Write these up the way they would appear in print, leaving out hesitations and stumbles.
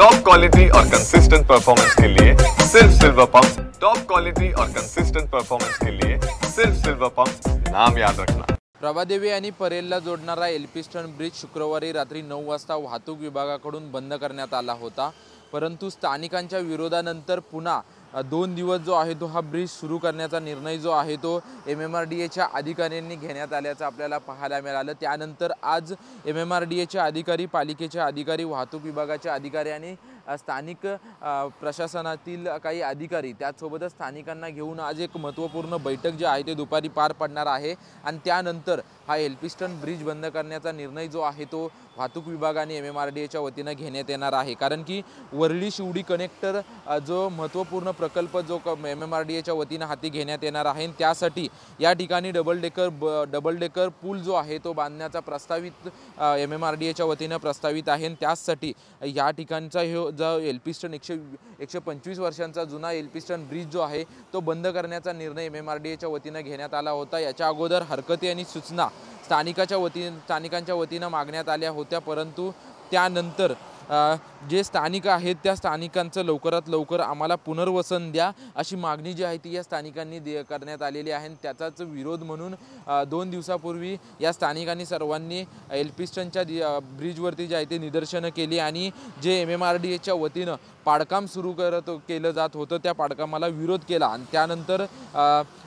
Top quality और consistent performance के लिए सिर्फ सिल्वर पंप्स। टॉप क्वालिटी और कंसिस्टेंट परफॉर्मेंस के लिए सिर्फ सिल्वर पंप्स, नाम याद रखना। प्रभादेवी आणि परेलला जोडणारा एल्फिन्स्टन ब्रिज शुक्रवारी रात्री 9 वाजता वाहतूक विभागाकडून बंद करण्यात आला होता, परंतु स्थानिकांच्या विरोधानंतर पुन्हा 2 दिवस जो आहे तो हा ब्रिज सुरू करण्याचा निर्णय जो आहे तो MMRDAच्या अधिकाऱ्यांनी घेण्यात आल्याचं आपल्याला पाहायला मिळालं। त्यानंतर आज MMRDAचे अधिकारी, पालिकेचे अधिकारी, वाहतूक विभागाचे अधिकारी आणि स्थानिक प्रशासनातील काही अधिकारी त्यासोबतच स्थानिकांना घेऊन आज एक महत्त्वपूर्ण बैठक जी आहे ते दुपारी पार पडणार आहे आणि त्यानंतर हा एल्फिन्स्टन ब्रिज बंद करण्याचा निर्णय जो आहे तो वाहतूक विभागाने MMRDAच्या वतीने घेण्यात येणार आहे। कारण की वरळी शिवडी कनेक्टर जो महत्त्वपूर्ण प्रकल्प जो MMRDAच्या वतीने हाती घेण्यात येणार आहे, त्यासाठी या ठिकाणी डबल डेकर पूल जो आहे तो बांधण्याचा प्रस्तावित MMRDAच्या वतीने प्रस्तावित आहे। त्यासाठी या ठिकाणचा जो एल्फिन्स्टन 125 वर्षांचा जुना एल्फिन्स्टन ब्रिज जो आहे तो बंद करण्याचा निर्णय MMRDAच्या वतीने घेण्यात आला होता। याच्या अगोदर हरकती आणि सूचना स्थानिकांच्या वतीने मागण्यात आल्या होत्या, परंतु त्यानंतर जे स्थानिक आहेत त्या स्थानिकांचं लवकरात लवकर आम्हाला पुनर्वसन द्या अशी मागणी जी आहे ती या स्थानिकांनी करण्यात आलेली आहे। त्याचाच विरोध म्हणून 2 दिवसापूर्वी या स्थानिकांनी सर्वांनी एल्फिन्स्टनच्या ब्रिजवरती जे आहे ते निदर्शनं केली आणि जे MMRDAच्या वतीनं पाडकाम सुरू केलं जात होतं त्या पाडकामाला विरोध केला आणि त्यानंतर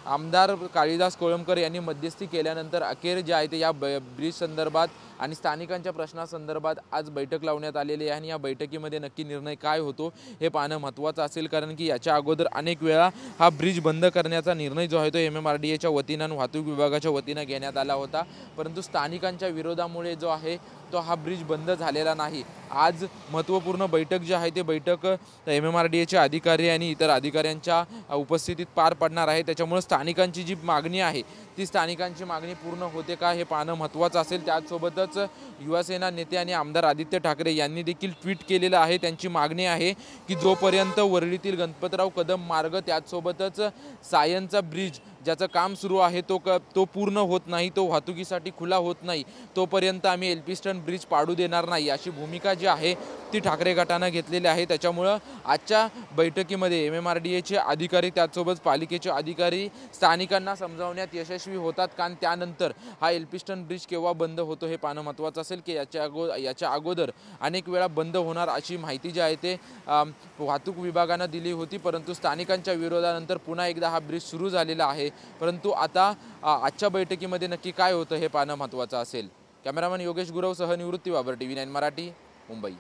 आमदार काळीदास कोळंबकर यांनी मध्यस्थी केल्यानंतर अखेर जे आहे ते या ब्रिज संदर्भात आणि स्थानिकांच्या प्रश्नासंदर्भात आज बैठक लावण्यात आलेली आहे आणि या बैठकीमध्ये नक्की निर्णय काय होतो हे पाहणं महत्त्वाचं असेल। कारण की याच्या अगोदर अनेक वेळा हा ब्रिज बंद करण्याचा निर्णय जो आहे तो MMRDAच्या वतीनं आणि वाहतूक विभागाच्या वतीनं घेण्यात आला होता, परंतु स्थानिकांच्या विरोधामुळे जो आहे तो हा ब्रिज बंद झालेला नाही। आज महत्त्वपूर्ण बैठक जी आहे ते बैठक MMRDAचे अधिकारी आणि इतर अधिकाऱ्यांच्या उपस्थितीत पार पडणार आहे। त्याच्यामुळे स्थानिकांची जी मागणी आहे ती स्थानिकांची मागणी पूर्ण होते का हे पाहणं महत्त्वाचं असेल। त्याचसोबतच युवासेना नेते आणि आमदार आदित्य ठाकरे यांनी देखील ट्विट केलेलं आहे। त्यांची मागणी आहे की जोपर्यंत वरळीतील गणपतराव कदम मार्ग त्याचसोबतच सायनचा ब्रिज ज्याचं काम सुरू आहे तो पूर्ण होत नाही, तो वाहतुकीसाठी खुला होत नाही, तोपर्यंत आम्ही एल्फिन्स्टन ब्रिज पाडू देणार नाही अशी भूमिका जी आहे ती ठाकरे गटानं घेतलेली आहे। त्याच्यामुळं आजच्या बैठकीमध्ये MMRDAचे अधिकारी त्याचसोबत पालिकेचे अधिकारी स्थानिकांना समजावण्यात यशस्वी होतात कारण त्यानंतर हा एल्फिन्स्टन ब्रिज केव्हा बंद होतो हे पाहणं महत्त्वाचं असेल की याच्या अगोदर अनेक वेळा बंद होणार अशी माहिती जी आहे ते वाहतूक विभागानं दिली होती, परंतु स्थानिकांच्या विरोधानंतर पुन्हा एकदा हा ब्रिज सुरू झालेला आहे। परंतु आता आजच्या बैठकीमध्ये नक्की काय होतं हे पाहणं महत्त्वाचं असेल। कॅमेरामन योगेश गुरवसह निवृत्ती बाबर, TV9 मराठी, मुंबई।